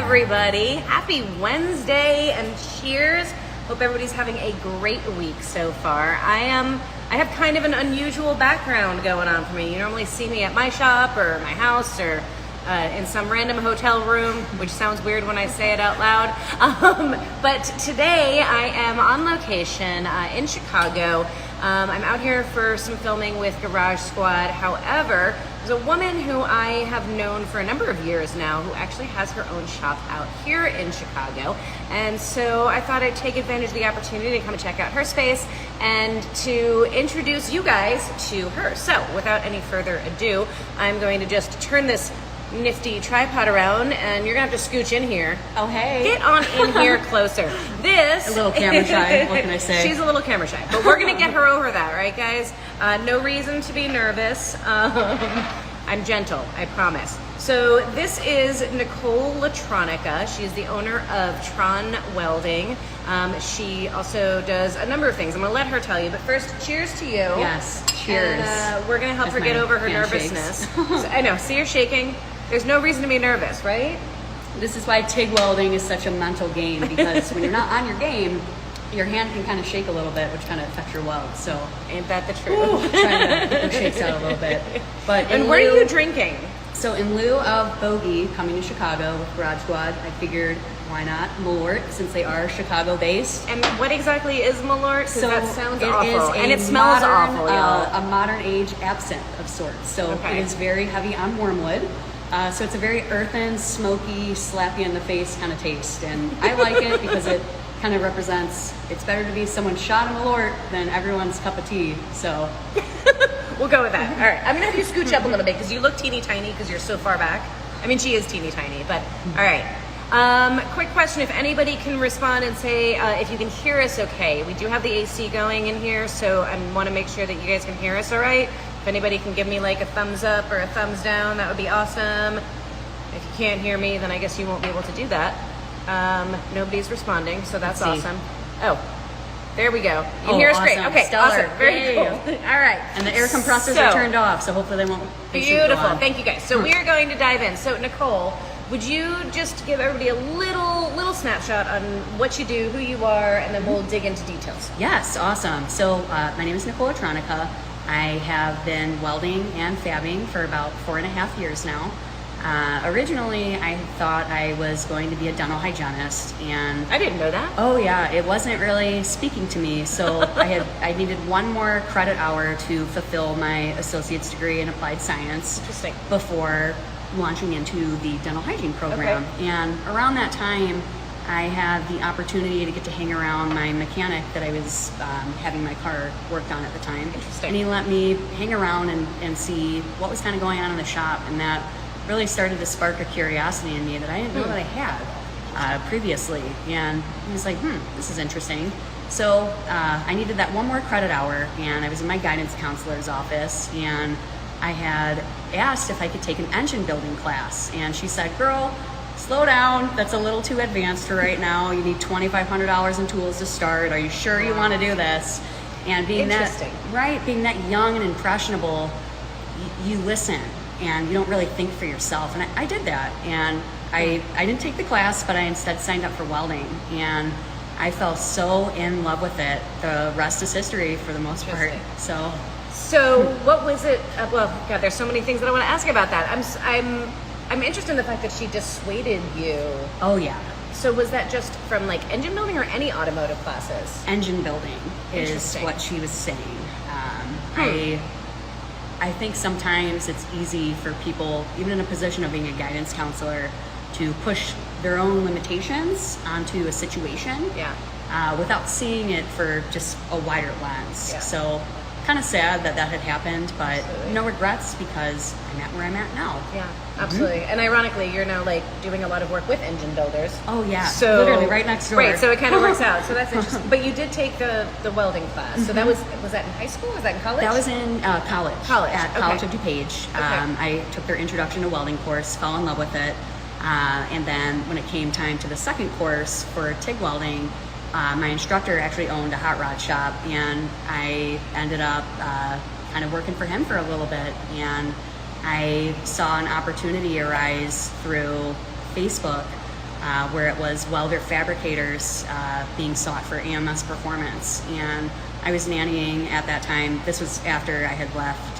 everybody. Happy Wednesday and cheers. Hope everybody's having a great week so far. I have kind of an unusual background going on for me. You normally see me at my shop or my house or in some random hotel room, which sounds weird when I say it out loud. But today I am on location in Chicago. I'm out here for some filming with Garage Squad. However, there's a woman who I have known for a number of years now who actually has her own shop out here in Chicago. And so I thought I'd take advantage of the opportunity to come and check out her space and to introduce you guys to her. So without any further ado, I'm going to just turn this nifty tripod around and you're gonna have to scooch in here. Oh, hey. Get on in here closer. This a little camera shy, what can I say? She's a little camera shy, but we're gonna get her over that, right guys? No reason to be nervous. I'm gentle, I promise. So this is Nicole Latronica. She's the owner of Tron Welding. She also does a number of things. I'm gonna let her tell you, but first, cheers to you. Yes, cheers. And, we're gonna help her get over her nervousness. So, I know, see her shaking. There's no reason to be nervous, right? This is why TIG welding is such a mental game, because when you're not on your game, your hand can kind of shake a little bit, which kind of affects your weld. So ain't that the truth? Trying to keep the shakes out a little bit. But and what are you drinking? So in lieu of Bogi coming to Chicago with Garage Squad, I figured why not Malort, since they are Chicago based. And what exactly is Malort? So that sounds it awful, is and it smells modern, awful, y'all. A modern age absinthe of sorts. So okay. It is very heavy on wormwood. So it's a very earthen, smoky, slap you in the face kind of taste. And I like it because it kind of represents, it's better to be someone's shot of Malort than everyone's cup of tea. So we'll go with that. All right, I'm gonna have you scooch up a little bit because you look teeny tiny because you're so far back. I mean, she is teeny tiny, but all right. Quick question, if anybody can respond and say if you can hear us okay. We do have the AC going in here, so I want to make sure that you guys can hear us all right. If anybody can give me like a thumbs up or a thumbs down, that would be awesome. If you can't hear me, then I guess you won't be able to do that. Nobody's responding, so that's awesome. Oh, there we go. You can hear us awesome. great. Okay, Stellar. awesome. Very cool. All right. And the air compressors are turned off, so hopefully they won't. Beautiful. Thank you guys. So we are going to dive in. So Nicole, would you just give everybody a little snapshot on what you do, who you are, and then we'll dig into details. Yes, awesome. So my name is Nicole Latronica. I have been welding and fabbing for about 4.5 years now. Originally, I thought I was going to be a dental hygienist, and I didn't know that. Oh yeah, it wasn't really speaking to me. So I needed one more credit hour to fulfill my associate's degree in applied science. Interesting. Before launching into the dental hygiene program. Okay. And around that time, I had the opportunity to get to hang around my mechanic that I was having my car worked on at the time. Interesting. And he let me hang around and see what was kind of going on in the shop, and that really started to spark a curiosity in me that I didn't know that I had previously. And he was like, this is interesting. So I needed that one more credit hour, and I was in my guidance counselor's office, and I had asked if I could take an engine building class, and she said, girl, slow down, that's a little too advanced for right now. You need $2,500 in tools to start. Are you sure you want to do this? And being that young and impressionable, you listen and you don't really think for yourself. And I did that, and I didn't take the class, but I instead signed up for welding, and I fell so in love with it. The rest is history for the most part. So what was it? Well, God, there's so many things that I want to ask you about that. I'm interested in the fact that she dissuaded you. Oh yeah. So was that just from like engine building or any automotive classes? Engine building is what she was saying. I think sometimes it's easy for people, even in a position of being a guidance counselor, to push their own limitations onto a situation without seeing it for just a wider lens. Yeah. So kind of sad that had happened, but no regrets because I'm at where I'm at now. Yeah, absolutely. And ironically, you're now like doing a lot of work with engine builders. Oh yeah, so literally right next door. Right, so it kind of works out. So that's interesting. But you did take the welding class. So that was that in high school? Was that in college? That was in college. At College of DuPage. I took their introduction to welding course, fell in love with it, and then when it came time to the second course for TIG welding, my instructor actually owned a hot rod shop, and I ended up kind of working for him for a little bit, and I saw an opportunity arise through Facebook where it was welder fabricators being sought for AMS performance. And I was nannying at that time. This was after I had left,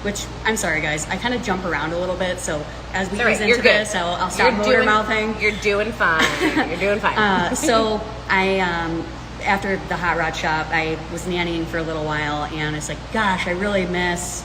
which, I'm sorry guys, I kind of jump around a little bit, so as we ease into this, I'll stop motor mouthing. You're doing fine. You're doing fine. So I, after the hot rod shop, I was nannying for a little while, and it's like, gosh, I really miss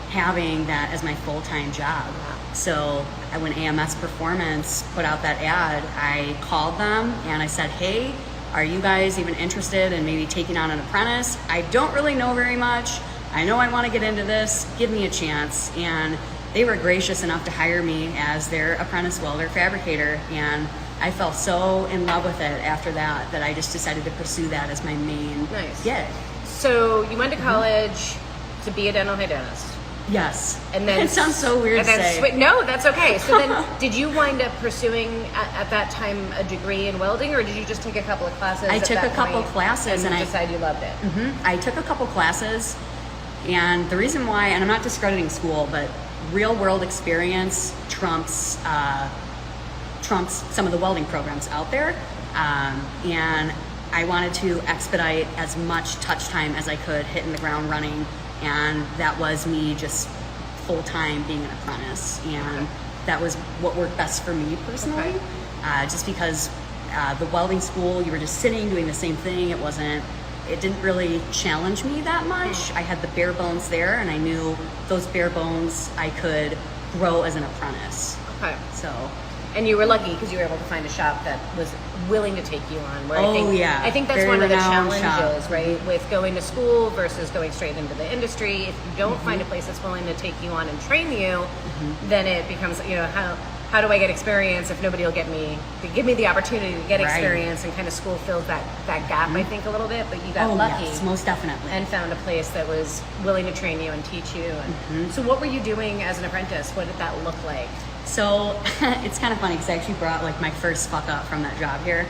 having that as my full-time job. So when AMS Performance put out that ad, I called them and I said, hey, are you guys even interested in maybe taking on an apprentice? I don't really know very much. I know I want to get into this. Give me a chance. And they were gracious enough to hire me as their apprentice welder fabricator. And I fell so in love with it after that I just decided to pursue that as my main gig. So you went to college to be a dental hygienist. Yes. And then it sounds so weird to say. No, that's okay. So then did you wind up pursuing at that time a degree in welding, or did you just take a couple of classes? I took a couple classes and decided you loved it. I took a couple classes, and the reason why, and I'm not discrediting school, but real world experience trumps some of the welding programs out there. And I wanted to expedite as much touch time as I could, hitting the ground running. And that was me just full-time being an apprentice. And that was what worked best for me personally. Just because the welding school, you were just sitting doing the same thing. It didn't really challenge me that much. I had the bare bones there, and I knew those bare bones I could grow as an apprentice. And you were lucky because you were able to find a shop that was willing to take you on. Where I think that's Very one of the renowned challenges, right? With going to school versus going straight into the industry. If you don't find a place that's willing to take you on and train you, then it becomes, how do I get experience if nobody will give me the opportunity to get experience, and kind of school fills that gap, I think, a little bit. But you got lucky. Yes, most definitely. And found a place that was willing to train you and teach you. And so what were you doing as an apprentice? What did that look like? So it's kind of funny because I actually brought like my first fuck up from that job here.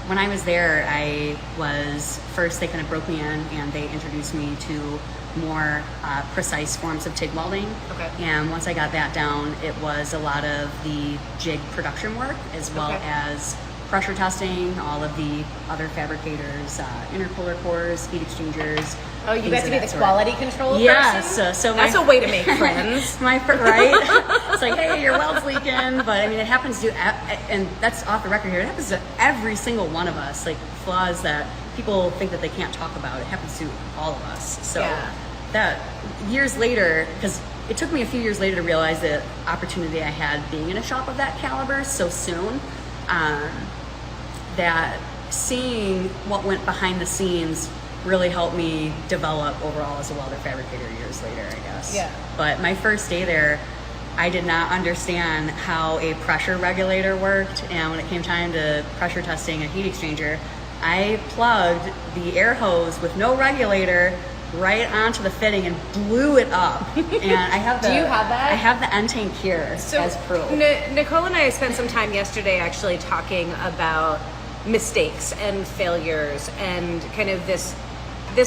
When I was there, they kind of broke me in and they introduced me to more precise forms of TIG welding. And once I got that down, it was a lot of the jig production work as well as pressure testing, all of the other fabricators, intercooler cores, heat exchangers. Oh, you got to be the quality control person? Yes. So that's a way to make friends. Right? It's like, hey, your weld's leaking. But I mean, it happens to, and that's off the record here, it happens to every single one of us, like flaws that people think that they can't talk about. It happens to all of us. So that years later, because it took me a few years later to realize the opportunity I had being in a shop of that caliber so soon, that seeing what went behind the scenes really helped me develop overall as a welder fabricator years later, I guess. But my first day there, I did not understand how a pressure regulator worked, and when it came time to pressure testing a heat exchanger, I plugged the air hose with no regulator right onto the fitting and blew it up. And I have Do you have that? I have the end tank here as proof. Nicole and I spent some time yesterday actually talking about mistakes and failures and kind of this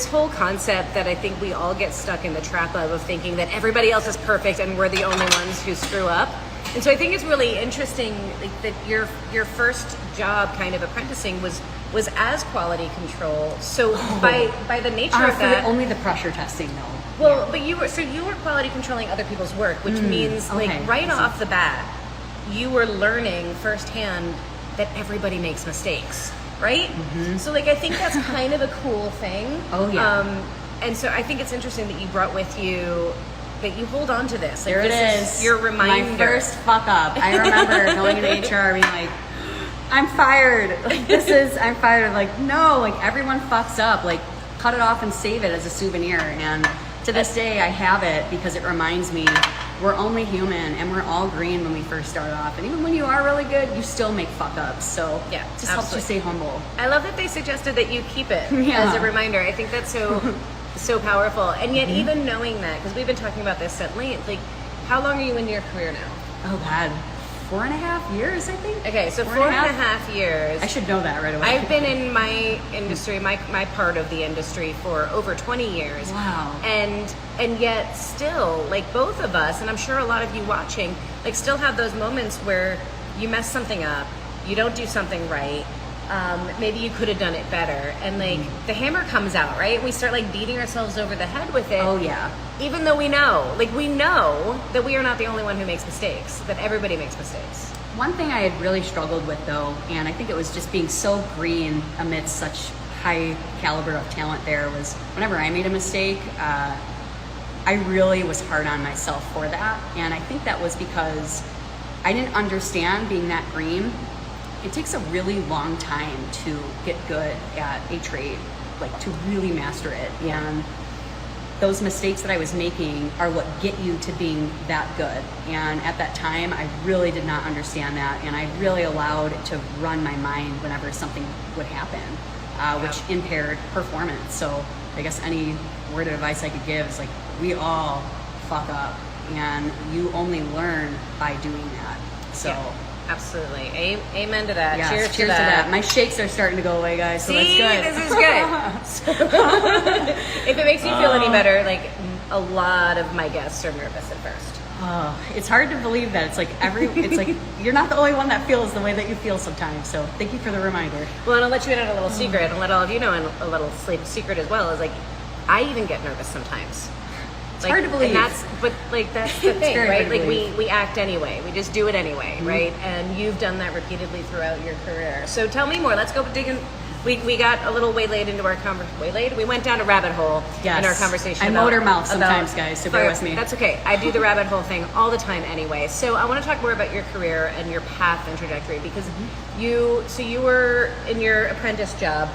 whole concept that I think we all get stuck in the trap of thinking that everybody else is perfect and we're the only ones who screw up. And so I think it's really interesting, like, that your first job kind of apprenticing was as quality control. So by the nature of that, only the pressure testing though. Well, but you were quality controlling other people's work, which means right off the bat, you were learning firsthand that everybody makes mistakes, right? So like I think that's kind of a cool thing. And so I think it's interesting that you brought with you that you hold on to this. Like, there it is. Your reminder. My first fuck up. I remember going into HR being like, I'm fired. Like I'm fired. Like, no, like everyone fucks up. Like, cut it off and save it as a souvenir. And to this day, I have it because it reminds me we're only human and we're all green when we first start off. And even when you are really good, you still make fuck ups. So it just helps you stay humble. I love that they suggested that you keep it as a reminder. I think that's so powerful. And yet even knowing that, because we've been talking about this at length, like, how long are you in your career now? Oh God, 4.5 years, I think. Okay, so 4.5 years. I should know that right away. I've been in my industry, my part of the industry, for over 20 years. Wow. And yet still, like, both of us, and I'm sure a lot of you watching, like still have those moments where you mess something up, you don't do something right. Maybe you could have done it better, and like the hammer comes out, right? We start like beating ourselves over the head with it. Oh yeah. Even though we know that we are not the only one who makes mistakes, that everybody makes mistakes. One thing I had really struggled with though, and I think it was just being so green amidst such high caliber of talent there, was whenever I made a mistake, I really was hard on myself for that. And I think that was because I didn't understand, being that green, it takes a really long time to get good at a trade, like to really master it. And those mistakes that I was making are what get you to being that good. And at that time, I really did not understand that. And I really allowed it to run my mind whenever something would happen, which impaired performance. So I guess any word of advice I could give is like, we all fuck up, and you only learn by doing that. So. Yeah. Absolutely. Amen to that. Yes, cheers to that. My shakes are starting to go away, guys. So See, that's good. this is good. If it makes you feel any better, like a lot of my guests are nervous at first. Oh, it's hard to believe that. It's like you're not the only one that feels the way that you feel sometimes. So thank you for the reminder. Well, and I'll let you in on a little secret, and let all of you know a little secret as well, is like I even get nervous sometimes. It's hard to believe. And that's the thing, very right? hard to Like believe. we act anyway. We just do it anyway, right? And you've done that repeatedly throughout your career. So tell me more. Let's go digging. We got a little waylaid into our conversation. We went down a rabbit hole in our conversation. I motor mouth sometimes, guys, so bear with me. That's okay. I do the rabbit hole thing all the time anyway. So I want to talk more about your career and your path and trajectory, because you were in your apprentice job.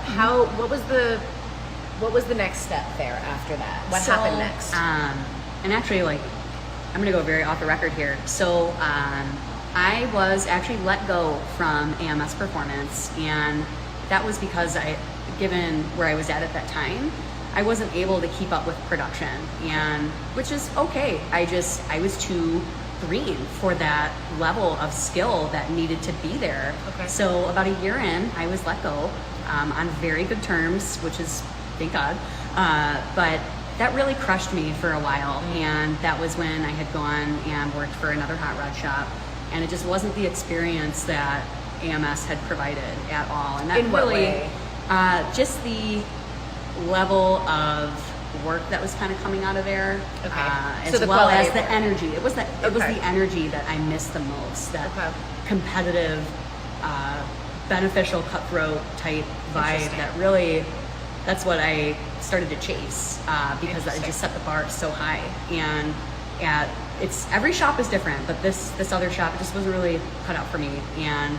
What was the next step there after that? What happened next? And actually, like, I'm going to go very off the record here. So I was actually let go from AMS Performance, and that was because given where I was at that time, I wasn't able to keep up with production, and which is okay. I was too green for that level of skill that needed to be there. Okay. So about a year in, I was let go on very good terms, which is thank God. But that really crushed me for a while, and that was when I had gone and worked for another hot rod shop, and it just wasn't the experience that AMS had provided at all. And that In what way? Just the level of work that was kind of coming out of there, So as the well quality as of the work. energy. It was the energy that I missed the most. That competitive, beneficial cutthroat type vibe. Interesting. That really. That's what I started to chase because I just set the bar so high. And every shop is different, but this other shop just wasn't really cut out for me. And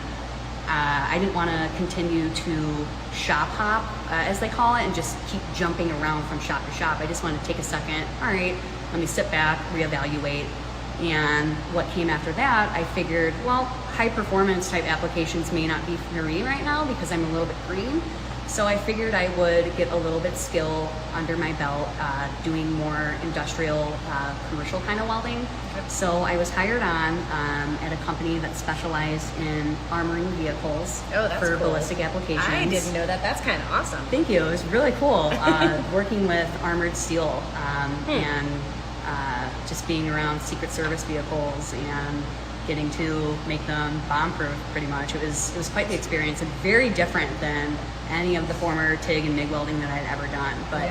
I didn't want to continue to shop hop, as they call it, and just keep jumping around from shop to shop. I just wanted to take a second. All right, let me sit back, reevaluate. And what came after that, I figured, well, high performance type applications may not be for me right now because I'm a little bit green. So I figured I would get a little bit skill under my belt doing more industrial, commercial kind of welding. Okay. So I was hired on at a company that specialized in armoring vehicles for cool. ballistic applications. I didn't know that. That's kind of awesome. Thank you. It was really cool working with armored steel and just being around Secret Service vehicles and getting to make them bomb-proof, pretty much. It was quite the experience, and very different than any of the former TIG and MIG welding that I'd ever done. But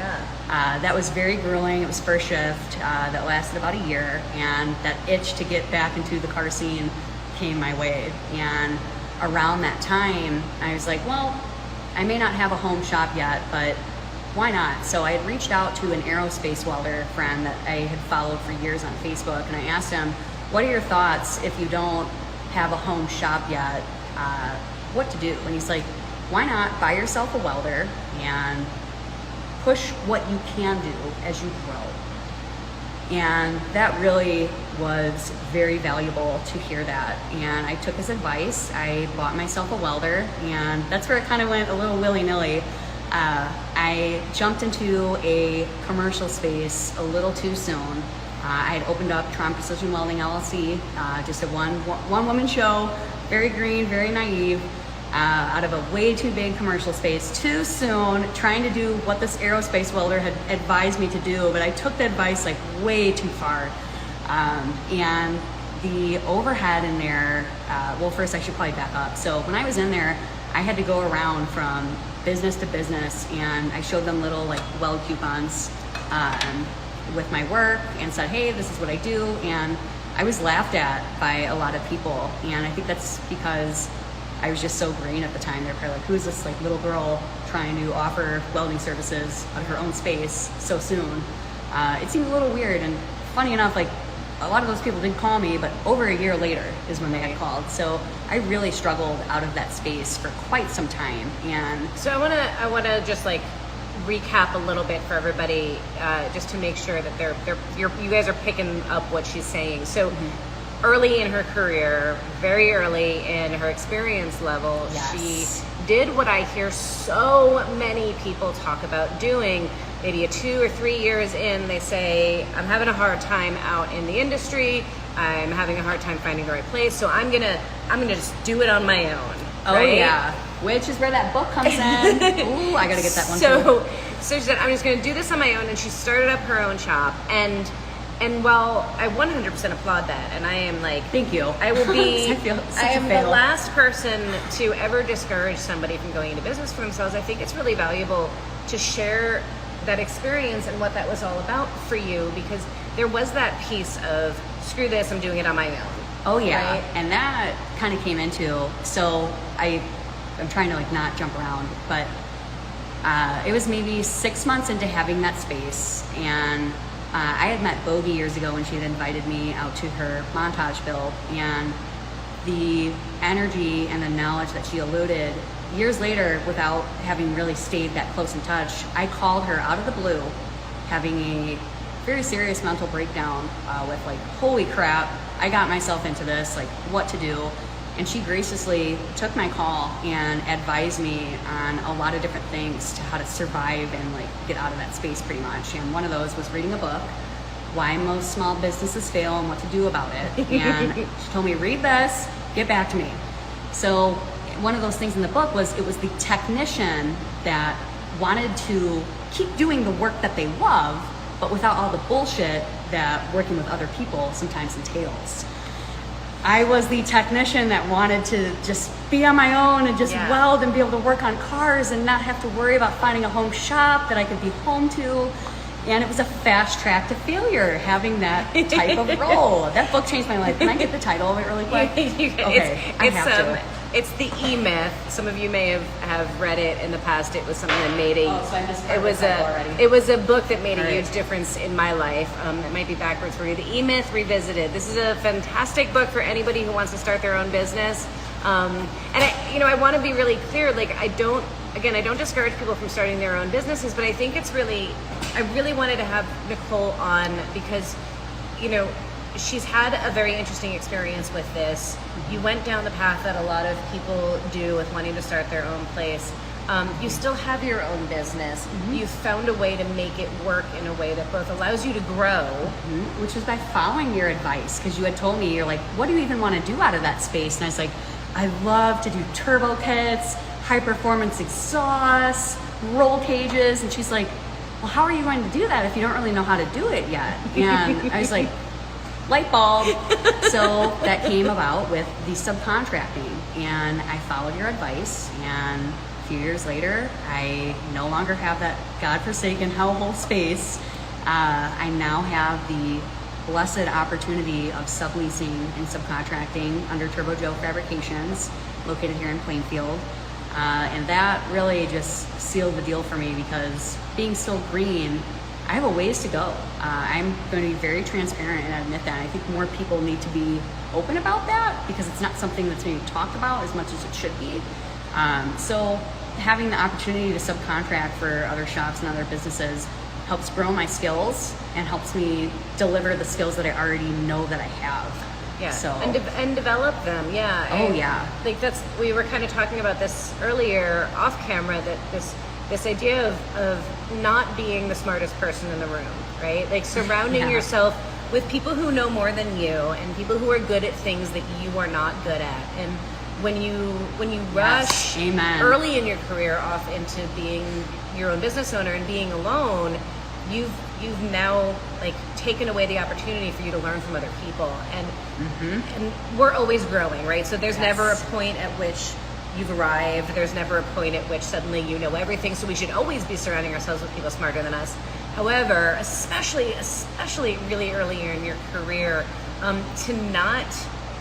that was very grueling. It was first shift that lasted about a year, and that itch to get back into the car scene came my way. And around that time, I was like, well, I may not have a home shop yet, but why not? So I had reached out to an aerospace welder friend that I had followed for years on Facebook, and I asked him, what are your thoughts if you don't have a home shop yet, what to do? And he's like, why not buy yourself a welder and push what you can do as you grow? And that really was very valuable to hear that. And I took his advice. I bought myself a welder, and that's where it kind of went a little willy-nilly. I jumped into a commercial space a little too soon. I had opened up Tron Precision Welding LLC, just a one-woman show, very green, very naive, out of a way too big commercial space, too soon, trying to do what this aerospace welder had advised me to do, but I took the advice like way too far. And the overhead in there, well, first I should probably back up. So when I was in there, I had to go around from business to business, and I showed them little like weld coupons with my work and said, hey, this is what I do. And I was laughed at by a lot of people. And I think that's because I was just so green at the time. They're probably like, who is this like little girl trying to offer welding services out of her own space so soon? It seemed a little weird. And funny enough, like a lot of those people did call me, but over a year later is when they had called. So I really struggled out of that space for quite some time. And so I wanna just like recap a little bit for everybody, just to make sure that you guys are picking up what she's saying. So early in her career, very early in her experience level, she did what I hear so many people talk about doing. Maybe 2 or 3 years in, they say, I'm having a hard time out in the industry. I'm having a hard time finding the right place. So I'm gonna just do it on my own. Oh right? yeah, which is where that book comes in. Ooh, I gotta get that one too. So she said, I'm just gonna do this on my own, and she started up her own shop. And while I 100% applaud that, and I am like, thank you. I will be. I am the last person to ever discourage somebody from going into business for themselves. I think it's really valuable to share that experience and what that was all about for you, because there was that piece of screw this, I'm doing it on my own. Oh yeah, right? And that kind of came into, so I'm trying to like not jump around, but it was maybe 6 months into having that space, and I had met Bogi years ago when she had invited me out to her montage build, and the energy and the knowledge that she eluded years later, without having really stayed that close in touch, I called her out of the blue, having a very serious mental breakdown with like, holy crap, I got myself into this, like what to do. And she graciously took my call and advised me on a lot of different things to how to survive and like get out of that space pretty much. And one of those was reading a book, Why Most Small Businesses Fail and What to Do About It. And she told me, read this, get back to me. So one of those things in the book was, it was the technician that wanted to keep doing the work that they love, but without all the bullshit that working with other people sometimes entails. I was the technician that wanted to just be on my own and just weld and be able to work on cars and not have to worry about finding a home shop that I could be home to. And it was a fast track to failure having that type of role. That book changed my life. Can I get the title of it really quick? Okay, I have to. It's the E-Myth. Some of you may have read it in the past. It was something that made it was a book that made a huge difference in my life. It might be backwards for you. The E-Myth Revisited. This is a fantastic book for anybody who wants to start their own business. And I want to be really clear. Like I don't discourage people from starting their own businesses, but I think I really wanted to have Nicole on because, she's had a very interesting experience with this. You went down the path that a lot of people do with wanting to start their own place. You still have your own business. You've found a way to make it work in a way that both allows you to grow. Which was by following your advice, because you had told me, you're like, what do you even want to do out of that space? And I was like, I love to do turbo kits, high performance exhausts, roll cages. And she's like, well, how are you going to do that if you don't really know how to do it yet? And I was like, light bulb. So that came about with the subcontracting, and I followed your advice, and a few years later I no longer have that godforsaken hellhole space. I now have the blessed opportunity of subleasing and subcontracting under Turbo Joe Fabrications, located here in Plainfield. And that really just sealed the deal for me, because being still green, I have a ways to go. I'm going to be very transparent and admit that. I think more people need to be open about that, because it's not something that's being talked about as much as it should be. So having the opportunity to subcontract for other shops and other businesses helps grow my skills and helps me deliver the skills that I already know that I have. Yeah. So and develop them. Yeah. Oh and yeah. Like we were kind of talking about this earlier off camera, that this idea of not being the smartest person in the room, right? Like surrounding yourself with people who know more than you and people who are good at things that you are not good at. And when you rush early in your career off into being your own business owner and being alone, you've you've now like taken away the opportunity for you to learn from other people, and we're always growing, right? So there's never a point at which you've arrived. There's never a point at which suddenly you know everything. So we should always be surrounding ourselves with people smarter than us. However, especially really early in your career, to not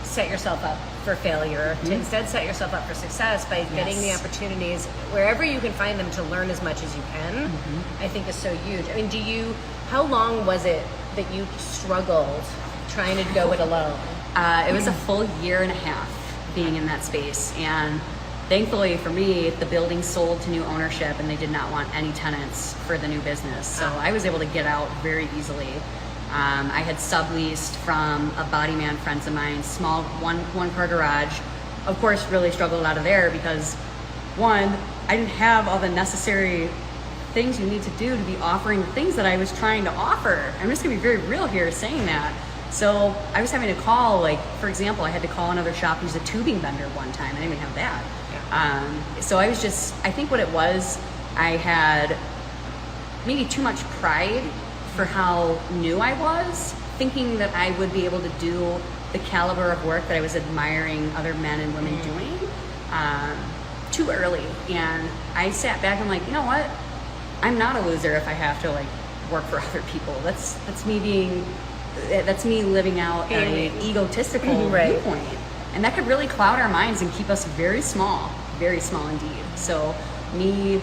set yourself up for failure, to instead set yourself up for success by getting the opportunities wherever you can find them to learn as much as you can, I think is so huge. I mean, how long was it that you struggled trying to go it alone? It was a full year and a half being in that space, and thankfully for me, the building sold to new ownership and they did not want any tenants for the new business. So I was able to get out very easily. I had subleased from a body man friends of mine, small one car garage. Of course, really struggled out of there because one, I didn't have all the necessary things you need to do to be offering the things that I was trying to offer. I'm just gonna be very real here saying that. So I was having to call, like, for example, I had to call another shop who's a tubing vendor one time. I didn't even have that. So I think what it was, I had maybe too much pride for how new I was, thinking that I would be able to do the caliber of work that I was admiring other men and women doing too early. And I sat back and I'm like, you know what? I'm not a loser if I have to like work for other people. That's me living out an egotistical viewpoint. And that could really cloud our minds and keep us very small indeed. So me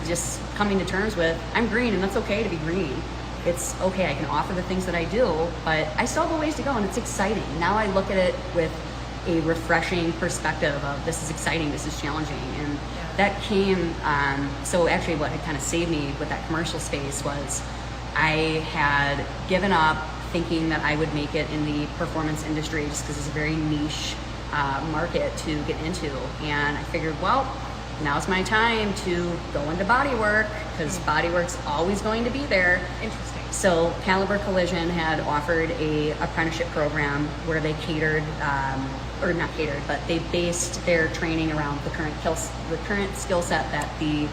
just coming to terms with, I'm green and that's okay to be green. It's okay, I can offer the things that I do, but I still have a ways to go and it's exciting. Now I look at it with a refreshing perspective of this is exciting, this is challenging. And that came, so actually what had kind of saved me with that commercial space was I had given up thinking that I would make it in the performance industry just because it's a very niche market to get into. And I figured, well, now's my time to go into bodywork because bodywork's always going to be there. Interesting. So Caliber Collision had offered a apprenticeship program where they catered, or not catered, but they based their training around the current skill set that the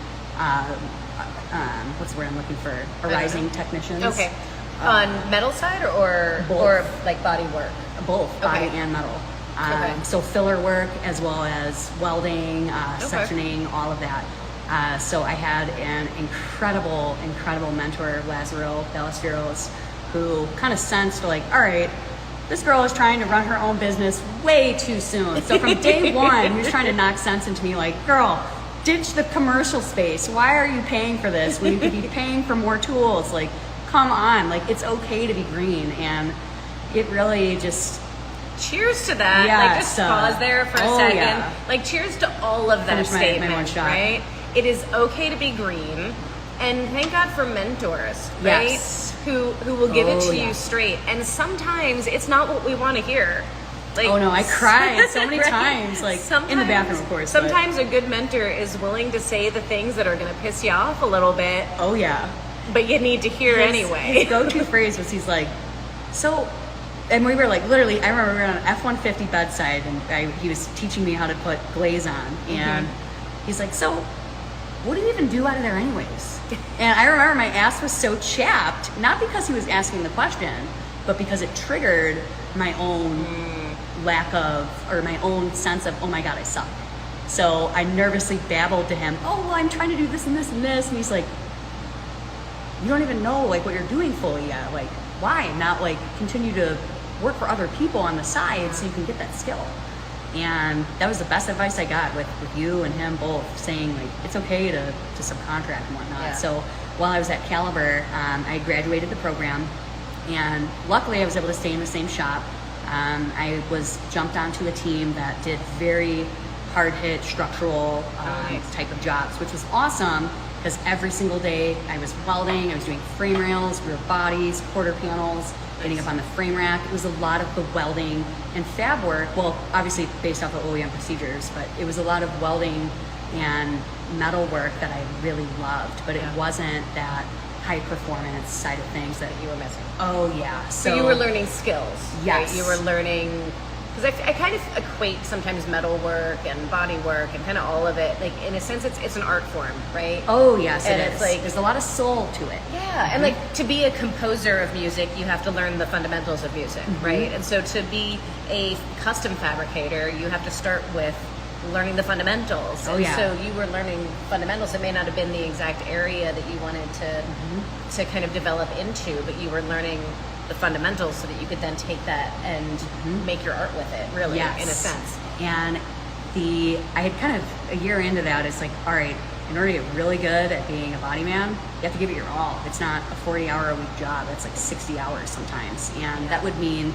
what's the word I'm looking for? Arising technicians. Okay. On metal side or like body work? Both, body and metal. So filler work as well as welding, sectioning, all of that. So I had an incredible mentor, Lazaro Ballesteros, who kind of sensed like, all right, this girl is trying to run her own business way too soon. So from day one, he was trying to knock sense into me like, girl, ditch the commercial space. Why are you paying for this when you could be paying for more tools? Like, come on, like it's okay to be green. And it really just... Cheers to that. Like just pause there for a second. Yeah. Like cheers to all of that statement, right? It is okay to be green. And thank God for mentors, right? Yes. Who will give it to you straight. And sometimes it's not what we want to hear. Like, oh no, I cried so many times, like in the bathroom, of course. Sometimes a good mentor is willing to say the things that are going to piss you off a little bit. Oh yeah. But you need to hear anyway. His go-to phrase was, he's like, so, and we were like, literally, I remember we were on an F-150 bedside and he was teaching me how to put glaze on. And he's like, so, what do you even do out of there anyways? And I remember my ass was so chapped, not because he was asking the question, but because it triggered my own lack of, or my own sense of, oh my God, I suck. So I nervously babbled to him, oh, well, I'm trying to do this and this and this. And he's like, you don't even know like what you're doing fully yet. Like, why not like continue to work for other people on the side so you can get that skill? And that was the best advice I got with you and him both, saying like it's okay to subcontract and whatnot. Yeah. So while I was at Caliber, I graduated the program, and luckily I was able to stay in the same shop. I was jumped onto a team that did very hard hit structural type of jobs, which was awesome because every single day I was welding, I was doing frame rails, rear bodies, quarter panels, getting up on the frame rack. It was a lot of the welding and fab work, well, obviously based off of OEM procedures, but it was a lot of welding and metal work that I really loved, but it wasn't that high performance side of things that you were missing. Oh yeah. So you were learning skills. Yes. Right? You were learning because I kind of equate sometimes metal work and body work and kind of all of it, like in a sense it's an art form, right? Oh yes, and it it's is. like There's a lot of soul to it. Yeah, and like to be a composer of music, you have to learn the fundamentals of music, right? And so to be a custom fabricator, you have to start with learning the fundamentals. Oh and yeah. so you were learning fundamentals. It may not have been the exact area that you wanted to kind of develop into, but you were learning the fundamentals so that you could then take that and make your art with it, really, in a sense. And I had kind of a year into that, it's like, all right, in order to get really good at being a body man, you have to give it your all. It's not a 40-hour-a-week job. It's like 60 hours sometimes. And that would mean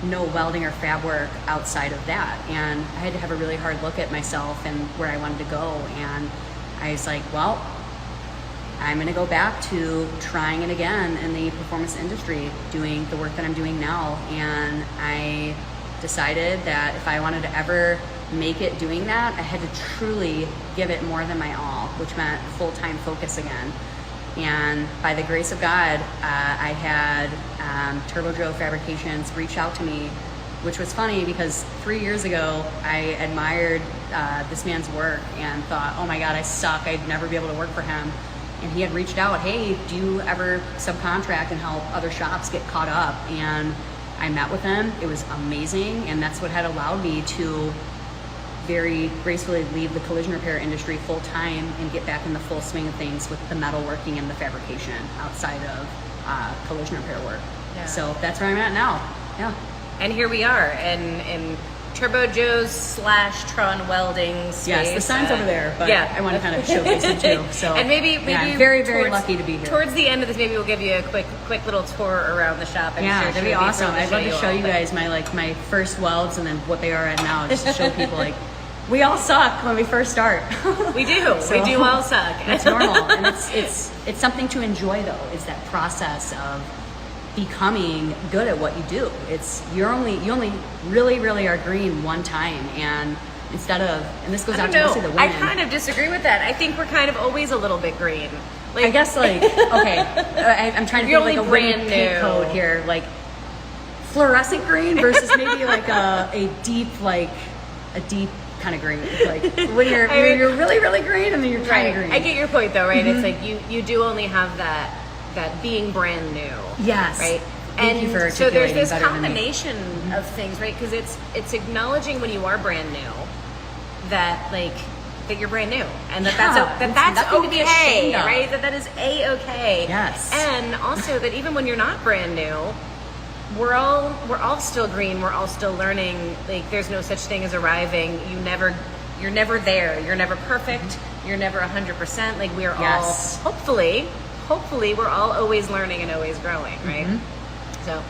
no welding or fab work outside of that. And I had to have a really hard look at myself and where I wanted to go. And I was like, well, I'm going to go back to trying it again in the performance industry, doing the work that I'm doing now. And I decided that if I wanted to ever make it doing that, I had to truly give it more than my all, which meant full-time focus again. And by the grace of God, I had Turbo Joe Fabrications reach out to me, which was funny because 3 years ago, I admired this man's work and thought, oh my God, I suck. I'd never be able to work for him. And he had reached out, hey, do you ever subcontract and help other shops get caught up? And I met with him. It was amazing. And that's what had allowed me to very gracefully leave the collision repair industry full time and get back in the full swing of things with the metalworking and the fabrication outside of collision repair work. Yeah. So that's where I'm at now. Yeah. And here we are in Turbo Joe's / Tron Welding space. Yes, the sign's over there, but I want to kind of showcase it too. So, and maybe I'm very, very lucky to be here. Towards the end of this, maybe we'll give you a quick little tour around the shop. Sure that'd be awesome. I'd love to show you guys my first welds and then what they are at now, just to show people like we all suck when we first start. We do. We do all suck. It's normal, and it's something to enjoy though. Is that process of becoming good at what you do. You only really are green one time, and instead of, and this goes out to mostly the women. I kind of disagree with that. I think we're kind of always a little bit green. Like, I guess okay, I'm trying to think like a brand paint code here, like fluorescent green versus maybe like a deep kind of green, like when you're really green and then you're kind of green. I get your point though, right? It's like you do only have that being brand new. Yes. Right. Thank you for so there's this better than me. combination of things, right? Because it's acknowledging when you are brand new that you're brand new and that's okay, right? That is a-okay. Yes. And also that even when you're not brand new, we're all still green. We're all still learning. Like there's no such thing as arriving. You're never there. You're never perfect. You're never 100%. Like we're all hopefully we're all always learning and always growing, right? So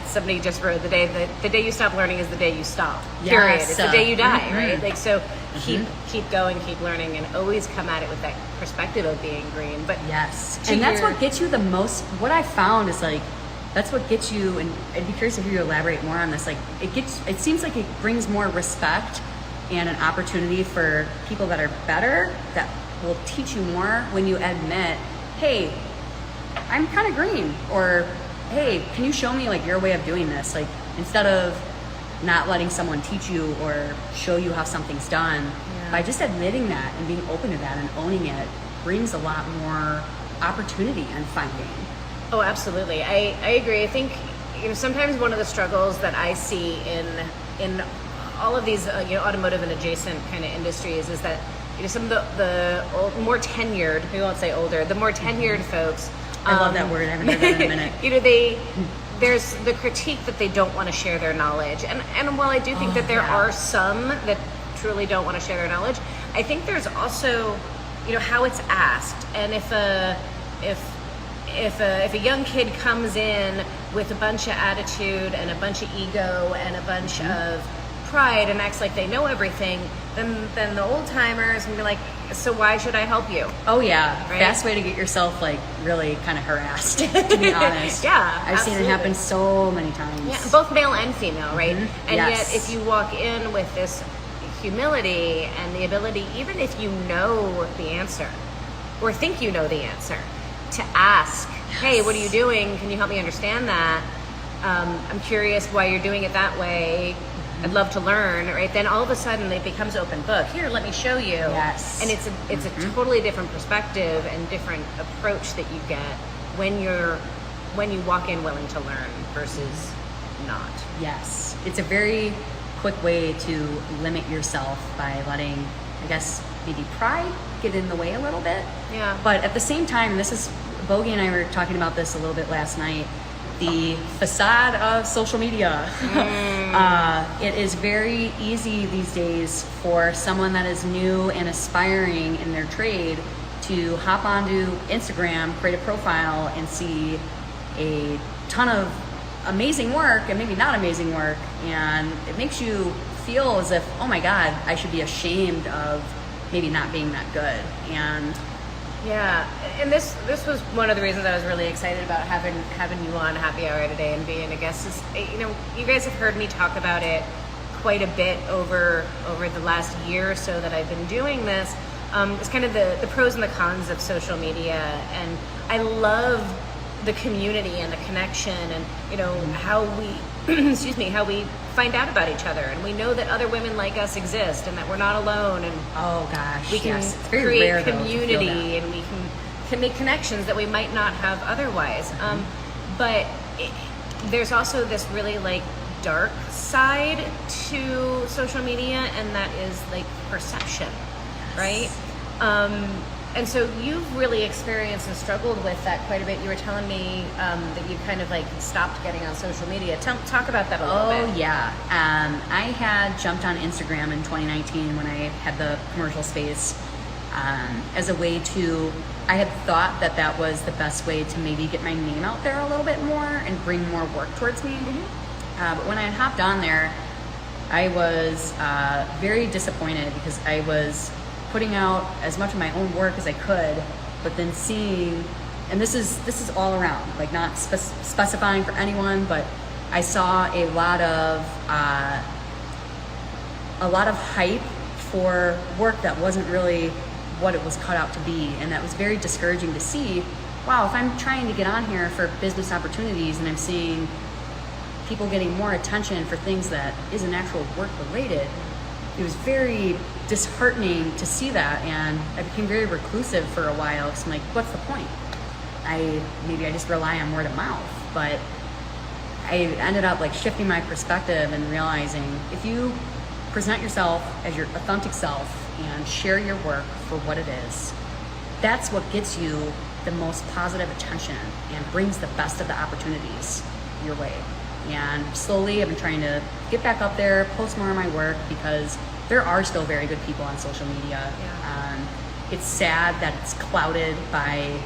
somebody just wrote the day you stop learning is the day you stop. Period. It's the day you die, right? Like so keep going, keep learning, and always come at it with that perspective of being green. But and that's what gets you the most. What I found is like that's what gets you, and I'd be curious if you elaborate more on this. Like it seems like it brings more respect and an opportunity for people that are better, that will teach you more when you admit, hey, I'm kind of green, or hey, can you show me like your way of doing this? Like instead of not letting someone teach you or show you how something's done, by just admitting that and being open to that and owning it brings a lot more opportunity and finding. Oh, absolutely. I agree. I think sometimes one of the struggles that I see in all of these automotive and adjacent kind of industries is that some of the more tenured, we won't say older, the more tenured folks. I love that word. I haven't heard that in a minute. There's the critique that they don't want to share their knowledge, and while I do think that there are some that truly don't want to share their knowledge, I think there's also how it's asked, and if a young kid comes in with a bunch of attitude and a bunch of ego and a bunch of pride and acts like they know everything, then the old timers will be like, so why should I help you? Oh yeah, right? Fast way to get yourself like really kind of harassed, to be honest. I've seen it happen so many times. Yeah, both male and female, right? And yet if you walk in with this humility and the ability, even if you know the answer or think you know the answer, to ask, hey, what are you doing? Can you help me understand that? I'm curious why you're doing it that way. I'd love to learn, right? Then all of a sudden it becomes open book. Here, let me show you. Yes. And it's a totally different perspective and different approach that you get when you walk in willing to learn versus not. Yes. It's a very quick way to limit yourself by letting, I guess, maybe pride get in the way a little bit. Yeah. But at the same time, Bogi and I were talking about this a little bit last night, the facade of social media. It is very easy these days for someone that is new and aspiring in their trade to hop onto Instagram, create a profile, and see a ton of amazing work and maybe not amazing work. And it makes you feel as if, oh my God, I should be ashamed of maybe not being that good. And yeah, and this was one of the reasons I was really excited about having you on Happy Hour today and being a guest. Is, you guys have heard me talk about it quite a bit over the last year or so that I've been doing this. It's kind of the pros and the cons of social media, and I love the community and the connection, and how we how we find out about each other, and we know that other women like us exist and that we're not alone, and oh gosh, we can yes. It's very create rare, community, and we can make connections that we might not have otherwise. But there's also this really like dark side to social media, and that is like perception, right? And so you've really experienced and struggled with that quite a bit. You were telling me that you kind of like stopped getting on social media. Talk about that a little bit. Oh yeah, I had jumped on Instagram in 2019 when I had the commercial space as a way to, I had thought that was the best way to maybe get my name out there a little bit more and bring more work towards me. But when I had hopped on there, I was very disappointed because I was putting out as much of my own work as I could, but then seeing, and this is all around, like not specifying for anyone, but I saw a lot of hype for work that wasn't really what it was cut out to be, and that was very discouraging to see. Wow, if I'm trying to get on here for business opportunities and I'm seeing people getting more attention for things that isn't actual work related, it was very disheartening to see that, and I became very reclusive for a while because I'm like, what's the point? Maybe I just rely on word of mouth, but I ended up like shifting my perspective and realizing if you present yourself as your authentic self and share your work for what it is, that's what gets you the most positive attention and brings the best of the opportunities your way. And slowly I've been trying to get back up there, post more of my work, because there are still very good people on social media. It's sad that it's clouded by,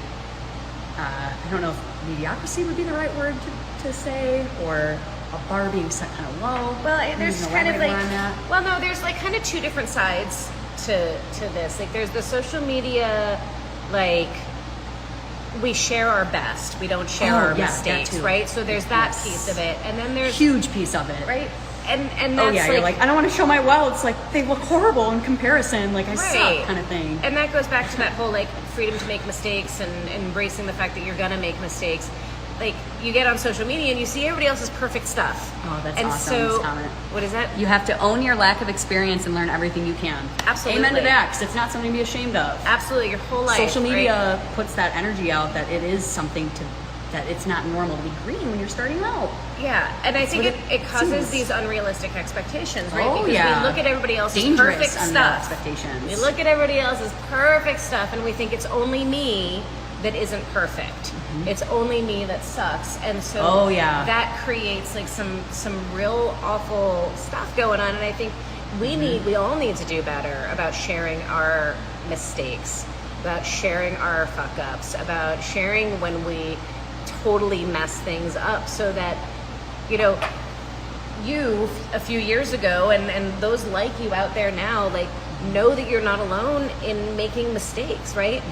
I don't know if mediocrity would be the right word to say, or a bar being set kind of low. Well, there's kind of like, there's like kind of two different sides to this. Like there's the social media, like, we share our best. We don't share our mistakes, right? So there's that piece of it, and then there's huge piece of it, right? And that's you're like, I don't want to show my welds. Like they look horrible in comparison. Like I suck, kind of thing. And that goes back to that whole like freedom to make mistakes and embracing the fact that you're gonna make mistakes. Like you get on social media and you see everybody else's perfect stuff. Oh, that's and awesome. So, comment. What is that? You have to own your lack of experience and learn everything you can. Absolutely. Amen to that, because it's not something to be ashamed of. Absolutely, your whole life. Social media puts that energy out that it is something that it's not normal to be green when you're starting out. Yeah, and I think it causes these unrealistic expectations, right? Oh, because we look at everybody else's perfect stuff. Expectations. We look at everybody else's perfect stuff and we think it's only me that isn't perfect. It's only me that sucks. And so that creates like some real awful stuff going on. And I think we all need to do better about sharing our mistakes, about sharing our fuck ups, about sharing when we totally mess things up, so that you a few years ago and those like you out there now, like, know that you're not alone in making mistakes, right?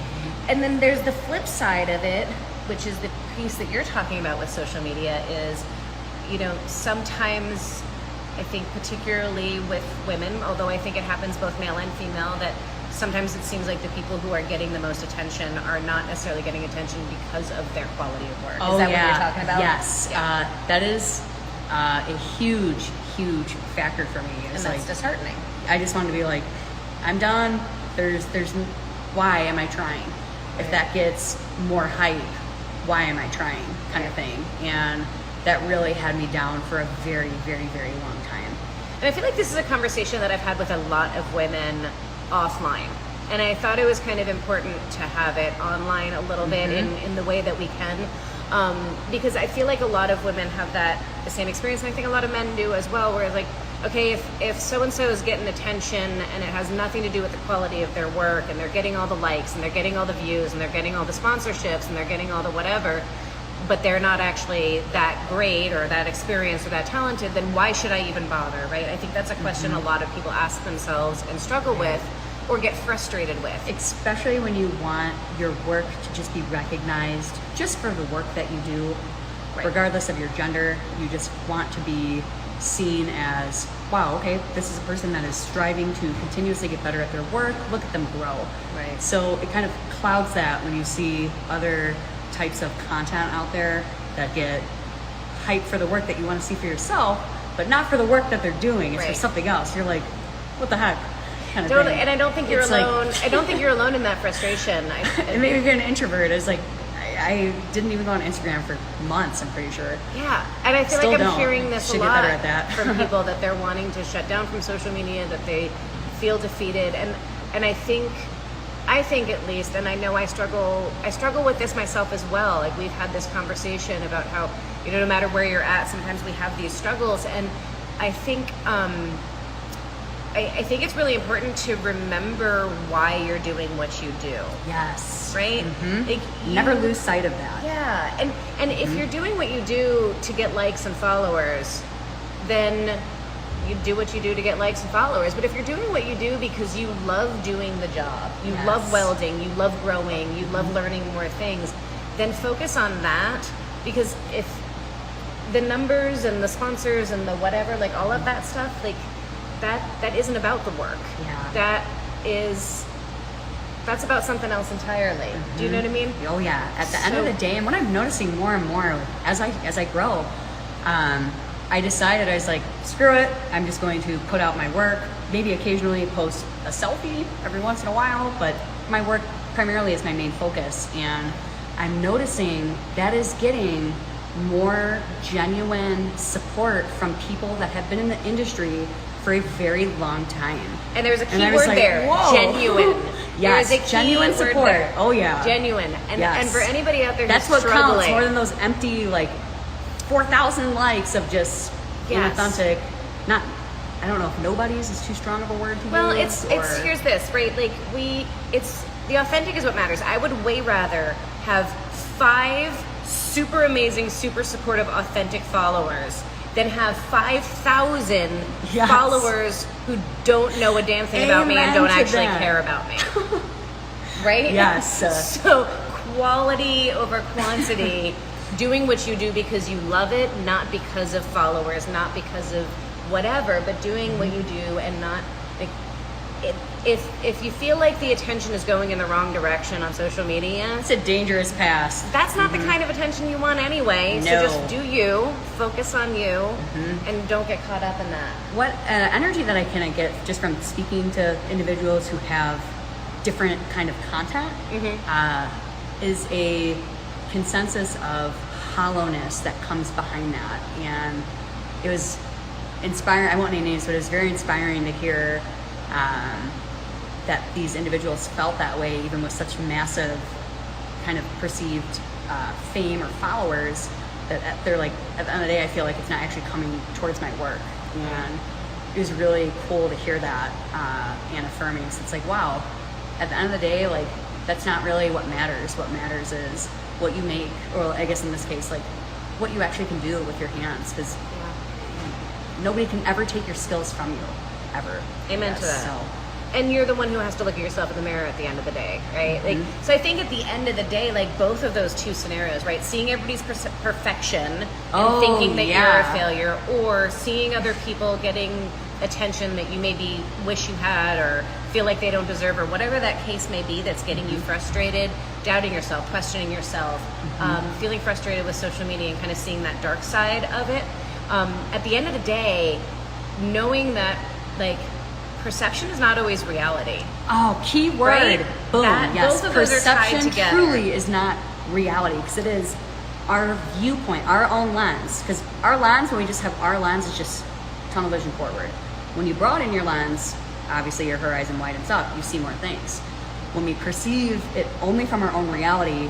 And then there's the flip side of it, which is the piece that you're talking about with social media, is sometimes I think particularly with women, although I think it happens both male and female, that sometimes it seems like the people who are getting the most attention are not necessarily getting attention because of their quality of work. Is that what you're talking about? Yes. Yeah. That is a huge, huge factor for me. It's And that's like, disheartening. I just wanted to be like, I'm done. There's why am I trying? If that gets more hype, why am I trying kind of thing? And that really had me down for a very, very, very long time. And I feel like this is a conversation that I've had with a lot of women offline. And I thought it was kind of important to have it online a little bit in the way that we can. Because I feel like a lot of women have the same experience, and I think a lot of men do as well, where it's like, okay, if so-and-so is getting attention and it has nothing to do with the quality of their work, and they're getting all the likes, and they're getting all the views, and they're getting all the sponsorships, and they're getting all the whatever, but they're not actually that great or that experienced or that talented, then why should I even bother, right? I think that's a question a lot of people ask themselves and struggle with or get frustrated with. Especially when you want your work to just be recognized just for the work that you do, regardless of your gender. You just want to be seen as, wow, okay, this is a person that is striving to continuously get better at their work. Look at them grow. Right. So it kind of clouds that when you see other types of content out there that get hyped for the work that you want to see for yourself, but not for the work that they're doing. It's for something else. You're like, what the heck? Kind of Totally. thing. And I don't think you're It's alone. like- I don't think you're alone in that frustration. And maybe if you're an introvert, it's like, I didn't even go on Instagram for months, I'm pretty sure. Yeah, and I feel Still like I'm don't. hearing this Should a get lot better at that. from people that they're wanting to shut down from social media, that they feel defeated, and I think at least, and I know I struggle with this myself as well. Like, we've had this conversation about how, you know, no matter where you're at, sometimes we have these struggles, and I think I think it's really important to remember why you're doing what you do. Yes. Right? Like, Never lose sight of that. yeah, and if you're doing what you do to get likes and followers, then you do what you do to get likes and followers. But if you're doing what you do because you love doing the job, you love welding, you love growing, you love learning more things, then focus on that. Because if the numbers and the sponsors and the whatever, like all of that stuff, like that isn't about the work. Yeah. That's about something else entirely. Do you know what I mean? Oh yeah. At the end of the day, and what I'm noticing more and more as I grow, I decided, I was like, screw it. I'm just going to put out my work. Maybe occasionally post a selfie every once in a while, but my work primarily is my main focus. And I'm noticing that is getting more genuine support from people that have been in the industry for a very long time. And there's a key And I was word like, there, whoa. genuine. Yes, there is a key genuine word support. there. Oh yeah. Genuine. And for anybody out there that's who's what struggling, counts more than those empty, like 4,000 likes of just inauthentic. Not, I don't know if nobody's is too strong of a word to well, use. it's here's this, right? Like, it's the authentic is what matters. I would way rather have 5 super amazing, super supportive, authentic followers than have 5,000 Yes. followers who don't know a damn thing about me and Amen don't to actually that. care about me. Right? Yes. So quality over quantity, doing what you do because you love it, not because of followers, not because of whatever, but doing what you do and not like if you feel like the attention is going in the wrong direction on social media, It's a dangerous path. that's not the kind of attention you want anyway. So No. just do you, focus on you, and don't get caught up in that. What energy that I kind of get just from speaking to individuals who have different kind of content is a consensus of hollowness that comes behind that. And it was inspiring. I won't name names, but it was very inspiring to hear that these individuals felt that way, even with such massive kind of perceived fame or followers, that they're like, at the end of the day, I feel like it's not actually coming towards my work. And it was really cool to hear that and affirming. So it's like, wow, at the end of the day, like, that's not really what matters. What matters is what you make, or I guess in this case, like, what you actually can do with your hands, because nobody can ever take your skills from you, ever. Amen to that. So, and you're the one who has to look at yourself in the mirror at the end of the day, right? Like, so I think at the end of the day, like both of those two scenarios, right? Seeing everybody's perfection and thinking that you're a failure, or seeing other people getting attention that you maybe wish you had or feel like they don't deserve, or whatever that case may be that's getting you frustrated, doubting yourself, questioning yourself, feeling frustrated with social media and kind of seeing that dark side of it. At the end of the day, knowing that like perception is not always reality. Oh, key word. Right? Boom. Yes. Both of those are tied Perception together. truly is not reality, because it is our viewpoint, our own lens. Because our lens, when we just have our lens, is just tunnel vision forward. When you broaden your lens, obviously your horizon widens up, you see more things. When we perceive it only from our own reality,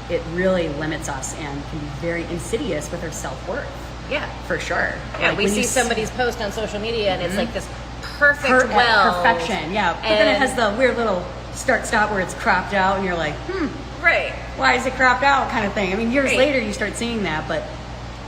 it really limits us and can be very insidious with our self-worth. Yeah. For sure. Yeah, Like we when see you somebody's post on social media and it's like this perfect perfection, yeah. But then it and- has the weird little start-stop where it's cropped out and you're like, Right. why is it cropped out kind of thing? I mean, years Right. later you start seeing that, but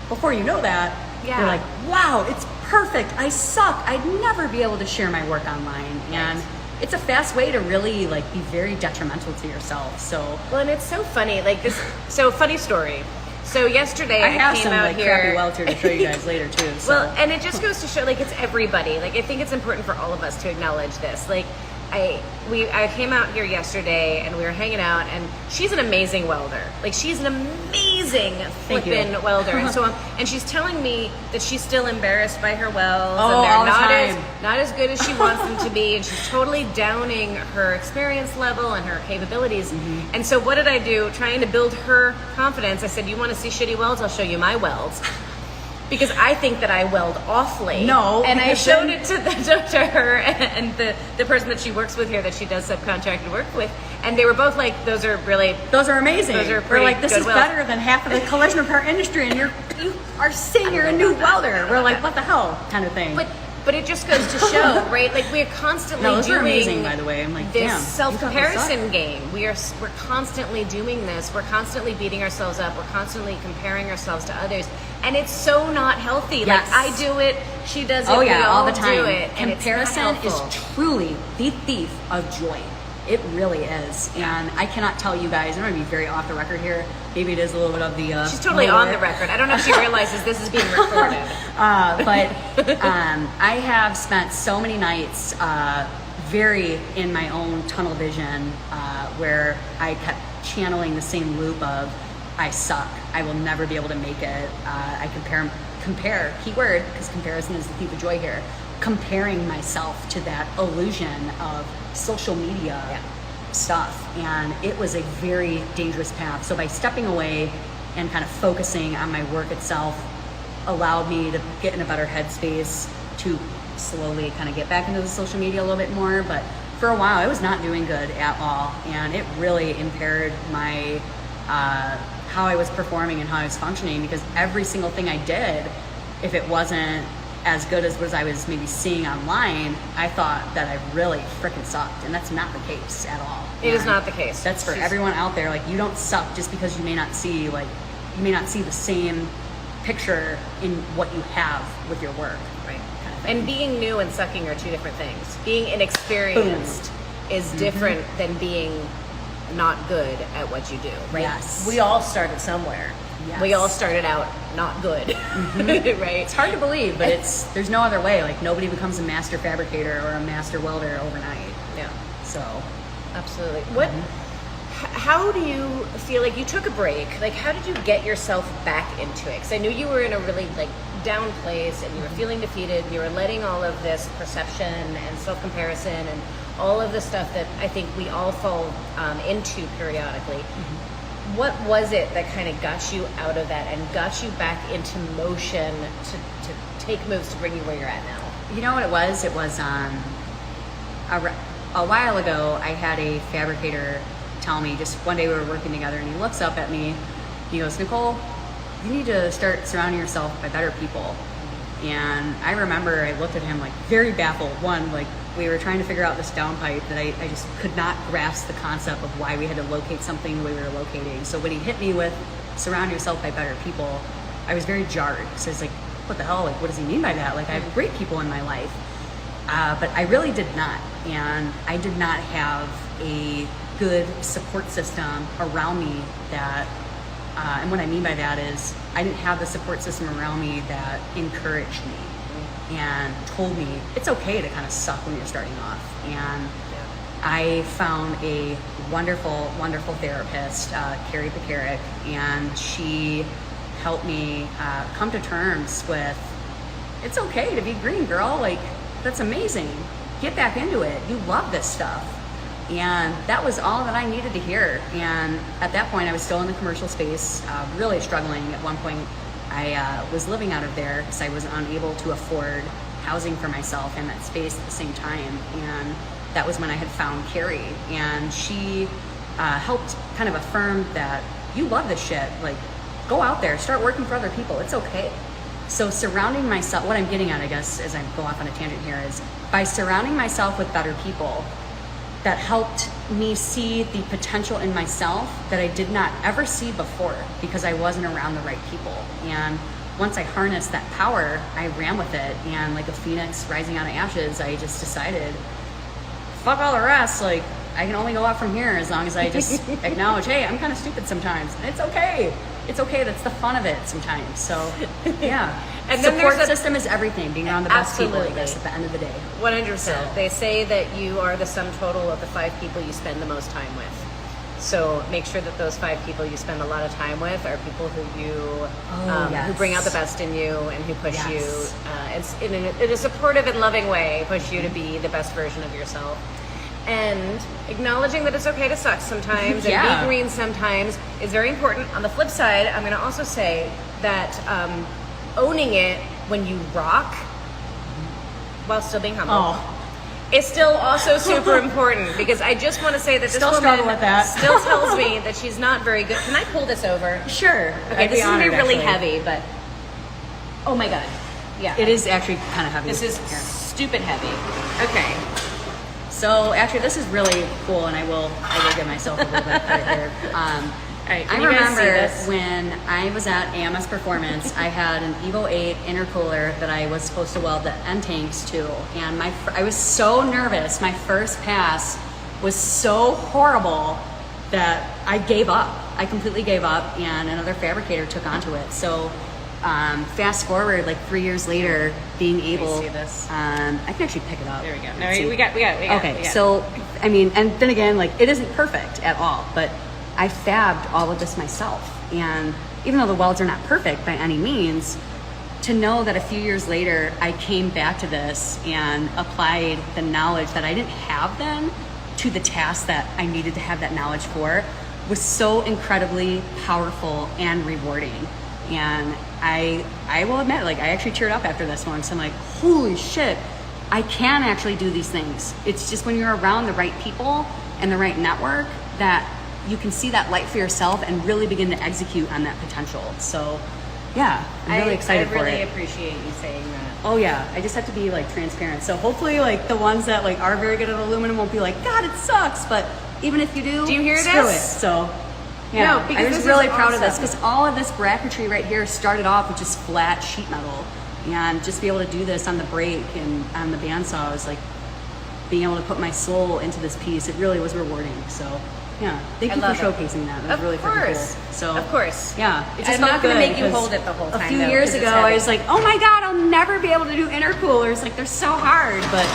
before you know that, Yeah. you're like, wow, it's perfect. I suck. I'd never be able to share my work online. And it's a fast way to really like be very detrimental to yourself. So Well, and it's so funny, like this. So funny story. So yesterday I have came some out like here. crappy welder to show you guys later too. So. Well, and it just goes to show, like, it's everybody. Like, I think it's important for all of us to acknowledge this. Like, I came out here yesterday and we were hanging out, and she's an amazing welder. Like, she's an amazing flippin' welder. And so, and she's telling me that she's still embarrassed by her welds, Oh, and they're all the not time. not as good as she wants them to be, and she's totally downing her experience level and her capabilities. And so what did I do? Trying to build her confidence, I said, you want to see shitty welds? I'll show you my welds. Because I think that I weld awfully. No, and I because showed then- it to her and the person that she works with here, that she does subcontracted work with, and they were both like, those are amazing. Those are We're pretty like, this good is welds. better than half of the collision repair industry, and you are saying you're a new welder. We're like, what the hell, kind of thing. But it just goes to show, right? Like, we're constantly No, those doing are amazing, by the way. I'm like, this damn, self-comparison game. We're constantly doing this. We're constantly beating ourselves up. We're constantly comparing ourselves to others, and it's so not healthy. Yes. Like, I do it, she does it. Oh we yeah, all the do time. it, and it's not Comparison is helpful. truly the thief of joy. It really is, and I cannot tell you guys. I'm going to be very off the record here. Maybe it is a little bit of the. She's totally on the record. I don't know if she realizes this is being recorded. I have spent so many nights very in my own tunnel vision where I kept channeling the same loop of I suck. I will never be able to make it. I compare, keyword, because comparison is the thief of joy here. Comparing myself to that illusion of social media stuff, and it was a very dangerous path. So by stepping away and kind of focusing on my work itself allowed me to get in a better headspace to slowly kind of get back into the social media a little bit more. But for a while I was not doing good at all, and it really impaired my how I was performing and how I was functioning, because every single thing I did, if it wasn't as good as what I was maybe seeing online, I thought that I really freaking sucked, and that's not the case at all. It is And not the case. That's for everyone out there. Like, you don't suck just because you may not see the same picture in what you have with your work. Right. Kind of thing. And being new and sucking are two different things. Being inexperienced is different than being not good at what you do. Right? Yes. We all started somewhere. Yes. We all started out not good. Right? It's hard to believe, but there's no other way. Like, nobody becomes a master fabricator or a master welder overnight. Yeah. So Absolutely. What? How do you feel like you took a break? Like, how did you get yourself back into it? Because I knew you were in a really like down place, and you were feeling defeated. And you were letting all of this perception and self-comparison and all of the stuff that I think we all fall into periodically. What was it that kind of got you out of that and got you back into motion to take moves to bring you where you're at now? you know what it was? It was a while ago, I had a fabricator tell me, just one day we were working together, and he looks up at me, he goes, Nicole, you need to start surrounding yourself by better people. And I remember I looked at him like very baffled. One, like we were trying to figure out this downpipe that I just could not grasp the concept of why we had to locate something the way we were locating. So when he hit me with surround yourself by better people, I was very jarred. So I was like, what the hell? Like, what does he mean by that? Like, I have great people in my life. But I really did not. And I did not have a good support system around me that, and what I mean by that is I didn't have the support system around me that encouraged me and told me it's okay to kind of suck when you're starting off. And I found a wonderful, wonderful therapist, Carrie Pekaric, and she helped me come to terms with it's okay to be green, girl. Like, that's amazing. Get back into it. You love this stuff. And that was all that I needed to hear. And at that point, I was still in the commercial space, really struggling. At one point, I was living out of there because I was unable to afford housing for myself in that space at the same time. And that was when I had found Carrie. And she helped kind of affirm that you love this shit. Like, go out there, start working for other people. It's okay. So surrounding myself, what I'm getting at, I guess, as I go off on a tangent here, is by surrounding myself with better people, that helped me see the potential in myself that I did not ever see before because I wasn't around the right people. And once I harnessed that power, I ran with it. And like a phoenix rising out of ashes, I just decided, fuck all the rest. Like, I can only go out from here as long as I just acknowledge, hey, I'm kind of stupid sometimes. And it's okay. It's okay. That's the fun of it sometimes. So, yeah. And support system is everything. Being around the best people, I guess, at the end of the day. 100%. So. They say that you are the sum total of the 5 people you spend the most time with. So make sure that those 5 people you spend a lot of time with are people who you, who bring out the best in you and who push you, in a supportive and loving way, push you to be the best version of yourself. And acknowledging that it's okay to suck sometimes and be green sometimes is very important. On the flip side, I'm going to also say that owning it when you rock while still being humble is still also super important, because I just want to say that this woman still tells me that she's not very good. Can I pull this over? Sure. Okay, this is going to be really heavy, but oh my God. Yeah. It is actually kind of heavy. This is stupid heavy. Okay. So actually, this is really cool, and I will give myself a little bit of credit here. All right, I remember when I was at AMS Performance, I had an Evo 8 intercooler that I was supposed to weld the end tanks to, and I was so nervous. My first pass was so horrible that I gave up. I completely gave up, and another fabricator took onto it. So fast forward, like 3 years later, being able, see this. I can actually pick it up. There we go. No, we got. Okay, so I mean, and then again, like, it isn't perfect at all, but I fabbed all of this myself. And even though the welds are not perfect by any means, to know that a few years later I came back to this and applied the knowledge that I didn't have then to the task that I needed to have that knowledge for was so incredibly powerful and rewarding. And I will admit, like, I actually teared up after this one. So I'm like, holy shit, I can actually do these things. It's just when you're around the right people and the right network that you can see that light for yourself and really begin to execute on that potential. So yeah, I'm really excited for it. I really appreciate you saying that. Oh yeah, I just have to be like transparent. So hopefully, like, the ones that like are very good at aluminum won't be like, God, it sucks. But even if you do you hear screw this? it. So yeah, no, because I was really proud of this, because all of this bracketry right here started off with just flat sheet metal, and just be able to do this on the brake and on the bandsaw was like being able to put my soul into this piece. It really was rewarding. So yeah, thank you for showcasing that. That was really freaking cool. So of course, yeah, it just I'm not going to make you hold it the whole time. A few years ago, I was like, oh my God, I'll never be able to do intercoolers. Like, they're so hard. But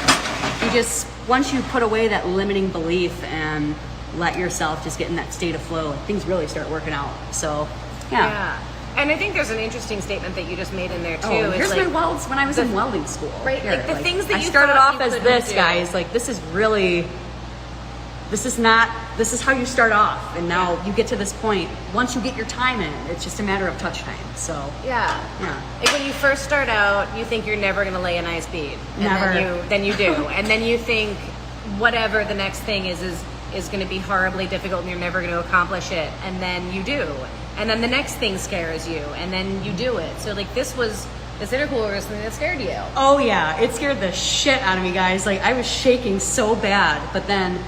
you just, once you put away that limiting belief and let yourself just get in that state of flow, like, things really start working out. So yeah. And I think there's an interesting statement that you just made in there too. Oh, here's my welds when I was in welding school. Right, here, like the things that I you started thought off you as couldn't this, do. guys. Like, this is how you start off, and now you get to this point. Once you get your time in, it's just a matter of touch time. So yeah. Like, when you first start out, you think you're never going to lay a nice bead, and never. then you do, and then you think whatever the next thing is going to be horribly difficult, and you're never going to accomplish it, and then you do, and then the next thing scares you, and then you do it. So like, this intercooler was something that scared you. Oh yeah, it scared the shit out of me, guys. Like, I was shaking so bad, but then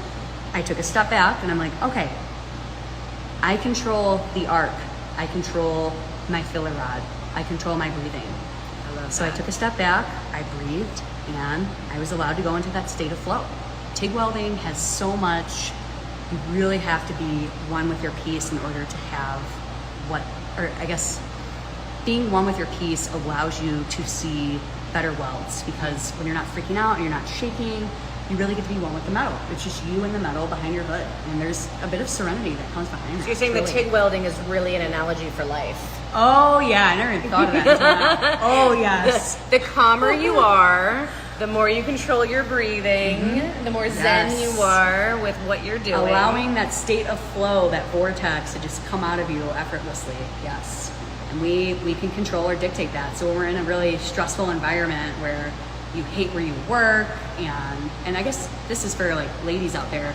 I took a step back and I'm like, okay, I control the arc. I control my filler rod. I control my breathing. I love So that. I took a step back, I breathed, and I was allowed to go into that state of flow. TIG welding has so much. You really have to be one with your piece in order to have being one with your piece allows you to see better welds, because when you're not freaking out and you're not shaking, you really get to be one with the metal. It's just you and the metal behind your hood, and there's a bit of serenity that comes behind it. So you're saying that TIG welding is really an analogy for life. Oh yeah, I never even thought of that until now. Oh yes. The calmer you are, the more you control your breathing, the more zen you are with what you're doing. Allowing that state of flow, that vortex to just come out of you effortlessly, yes. And we can control or dictate that. So when we're in a really stressful environment where you hate where you work, and I guess this is for like ladies out there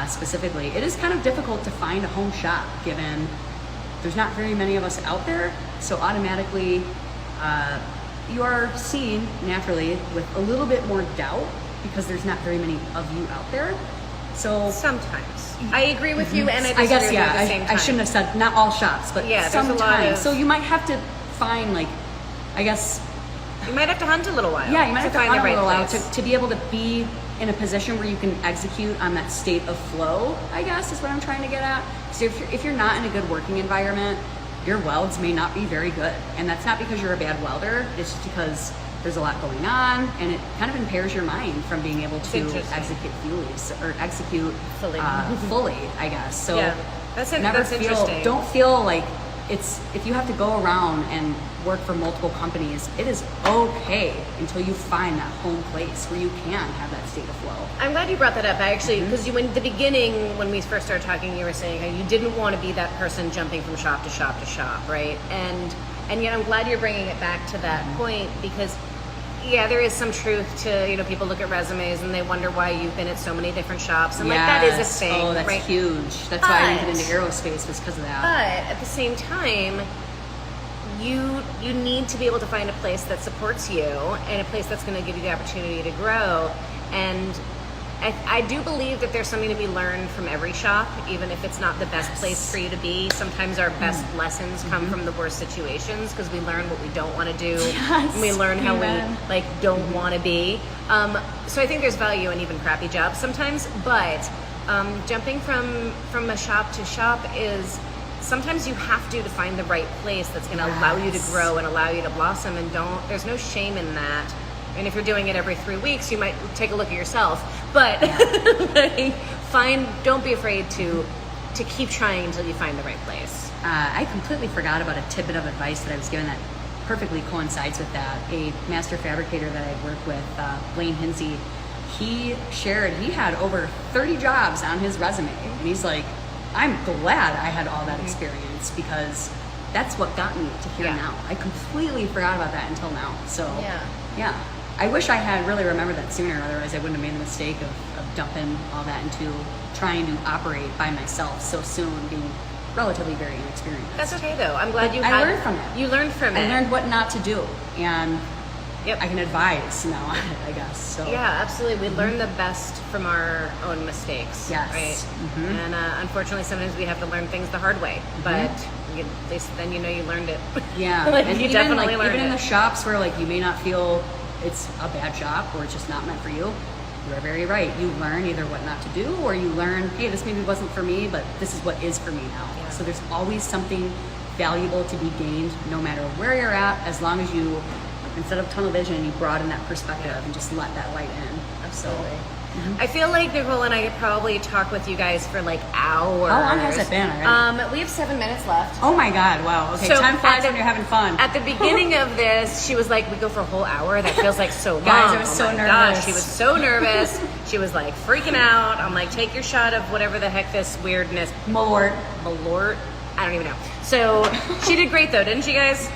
specifically, it is kind of difficult to find a home shop given there's not very many of us out there. So automatically you are seen naturally with a little bit more doubt because there's not very many of you out there. So sometimes I agree with you, and I guess with you at the same time. I shouldn't have said not all shops, but yeah, sometimes. There's a lot of... So you might have to find like, I guess you might have to hunt a little while. Yeah, you might have to find hunt the a right little while place. to be able to be in a position where you can execute on that state of flow, I guess is what I'm trying to get at. So if you're not in a good working environment, your welds may not be very good. And that's not because you're a bad welder, it's just because there's a lot going on, and it kind of impairs your mind from being able to execute fully, I guess. So yeah, that's interesting. Don't feel like if you have to go around and work for multiple companies, it is okay until you find that home place where you can have that state of flow. I'm glad you brought that up. I actually, because you in the beginning when we first started talking, you were saying how you didn't want to be that person jumping from shop to shop to shop, right? And yet I'm glad you're bringing it back to that point, because yeah, there is some truth to, people look at resumes and they wonder why you've been at so many different shops, and like that is a thing. Oh, that's right? huge. That's why I went into aerospace, was because of that. But at the same time, you need to be able to find a place that supports you and a place that's going to give you the opportunity to grow. And I do believe that there's something to be learned from every shop, even if it's not the best place for you to be. Sometimes our best lessons come from the worst situations, because we learn what we don't want to do, and we learn how we don't want to be. So I think there's value in even crappy jobs sometimes, but jumping from a shop to shop is sometimes you have to find the right place that's going to allow you to grow and allow you to blossom, and there's no shame in that. And if you're doing it every 3 weeks, you might take a look at yourself. But don't be afraid to keep trying until you find the right place. I completely forgot about a tidbit of advice that I was given that perfectly coincides with that. A master fabricator that I work with, Blaine Hinsey, he shared he had over 30 jobs on his resume. And he's like, I'm glad I had all that experience, because that's what got me to here now. I completely forgot about that until now. So yeah. I wish I had really remembered that sooner, otherwise I wouldn't have made the mistake of dumping all that into trying to operate by myself so soon, being relatively very inexperienced. That's okay though. I'm glad I learned from it. You learned from it. I learned what not to do, and I can advise now on it, I guess. So yeah, absolutely. We learn the best from our own mistakes. Yes. Right. And unfortunately, sometimes we have to learn things the hard way, but at least then you learned it. Yeah. And you definitely learned it. Even in the shops where you may not feel it's a bad shop or it's just not meant for you, you are very right. You learn either what not to do, or you learn, hey, this maybe wasn't for me, but this is what is for me now. Yeah. So there's always something valuable to be gained, no matter where you're at, as long as you, instead of tunnel vision, you broaden that perspective and just let that light in. Absolutely. I feel like Nicole and I could probably talk with you guys for hours. How long has it been already? We have 7 minutes left. Oh my God, wow. Okay, so time flies when you're having fun. At the beginning of this, she was like, we go for a whole hour? That feels like so long. Guys, I was so nervous. Gosh, she was so nervous. She was like freaking out. I'm like, take your shot of whatever the heck this weirdness. Malort. I don't even know. So she did great though, didn't she guys?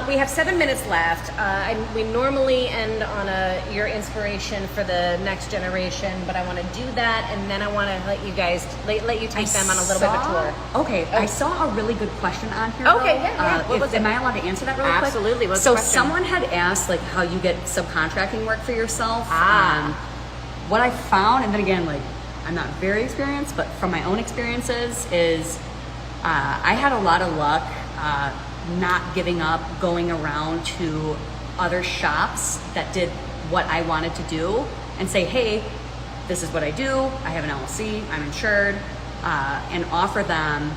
We have 7 minutes left. We normally end on your inspiration for the next generation, but I want to do that, and then I want to let you guys let you take them on a little bit of a tour. Okay, I saw a really good question on here. Okay, yeah. What was it? Am I allowed to answer that really quick? Absolutely. What's so the question? Someone had asked how you get subcontracting work for yourself. What I found, and then again, I'm not very experienced, but from my own experiences, is I had a lot of luck. Not giving up, going around to other shops that did what I wanted to do and say, hey, this is what I do. I have an LLC, I'm insured, and offer them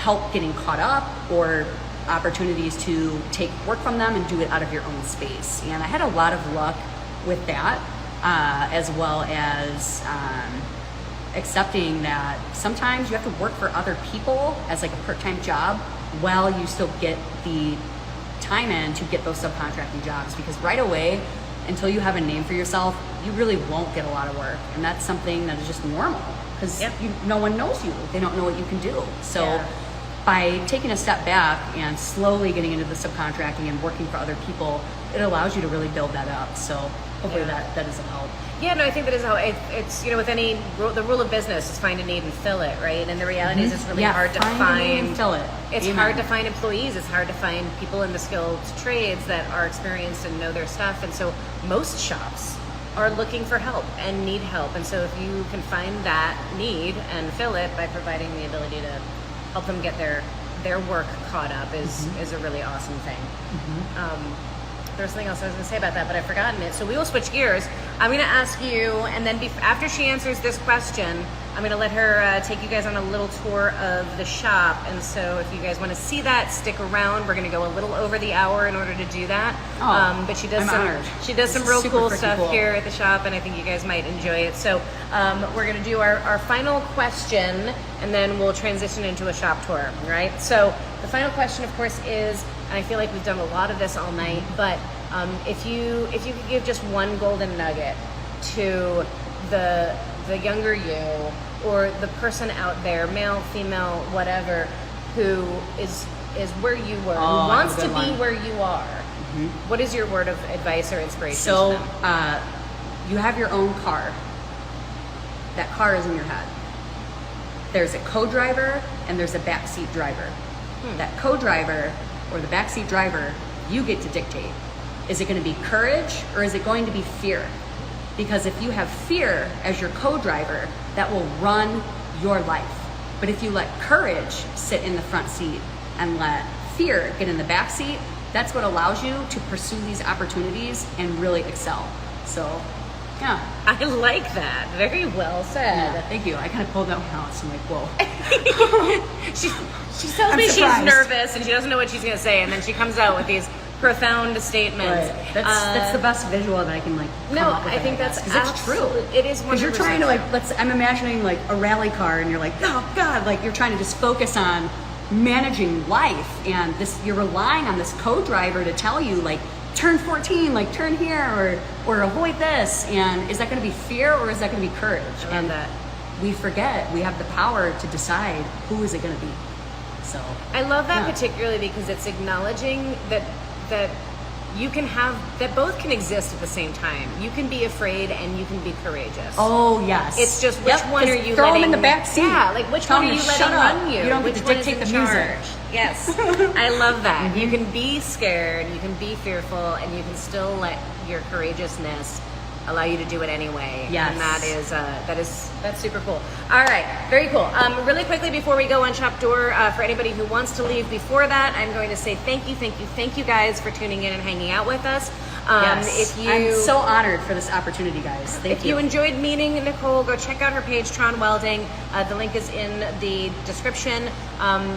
help getting caught up or opportunities to take work from them and do it out of your own space. And I had a lot of luck with that, as well as accepting that sometimes you have to work for other people as like a part-time job while you still get the time in to get those subcontracting jobs, because right away, until you have a name for yourself, you really won't get a lot of work. And that's something that is just normal, because no one knows you. They don't know what you can do. So by taking a step back and slowly getting into the subcontracting and working for other people, it allows you to really build that up. So hopefully that is a help. Yeah, no, I think that is how it's, you know, with any the rule of business is find a need and fill it, right? And the reality is it's really hard to find. A need and fill it. It's hard to find employees. It's hard to find people in the skilled trades that are experienced and know their stuff. And so most shops are looking for help and need help. And so if you can find that need and fill it by providing the ability to help them get their work caught up is a really awesome thing. There's something else I was going to say about that, but I've forgotten it. So we will switch gears. I'm going to ask you, and then after she answers this question, I'm going to let her take you guys on a little tour of the shop. And so if you guys want to see that, stick around. We're going to go a little over the hour in order to do that. But she does some real cool stuff here at the shop, and I think you guys might enjoy it. So we're going to do our final question, and then we'll transition into a shop tour, right? So the final question, of course, is, and I feel like we've done a lot of this all night, but if you could give just one golden nugget to the younger you, or the person out there, male, female, whatever, who is where you were, who wants to be where you are, what is your word of advice or inspiration? So you have your own car. That car is in your head. There's a co-driver and there's a backseat driver. That co-driver or the backseat driver, you get to dictate. Is it going to be courage or is it going to be fear? Because if you have fear as your co-driver, that will run your life. But if you let courage sit in the front seat and let fear get in the back seat, that's what allows you to pursue these opportunities and really excel. So, yeah. I like that. Very well said. Yeah, thank you. I kind of pulled that one out, so I'm like, whoa. She tells me she's nervous and she doesn't know what she's going to say, and then she comes out with these profound statements. Right. That's the best visual that I can come up with. I think that's because it's true. It is 100%. Because you're trying to I'm imagining like a rally car, and you're like, oh God, like you're trying to just focus on managing life, and you're relying on this co-driver to tell you like, turn 14, like turn here, or avoid this. And is that going to be fear or is that going to be courage? And that we forget we have the power to decide who is it going to be. So I love that particularly because it's acknowledging that you can have that both can exist at the same time. You can be afraid and you can be courageous. Oh yes. It's just which one are you throw letting them in the back seat? Yeah, like which one are you letting run you? You don't get to dictate the music. Yes. I love that. You can be scared, you can be fearful, and you can still let your courageousness allow you to do it anyway. Yes. And that's super cool. All right, very cool. Really quickly before we go on shop tour, for anybody who wants to leave before that, I'm going to say thank you guys for tuning in and hanging out with us. Yes. I'm so honored for this opportunity, guys. Thank you. If you enjoyed meeting Nicole, go check out her page, Tron Welding. The link is in the description.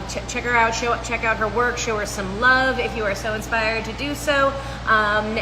Check her out. Check out her work. Show her some love if you are so inspired to do so.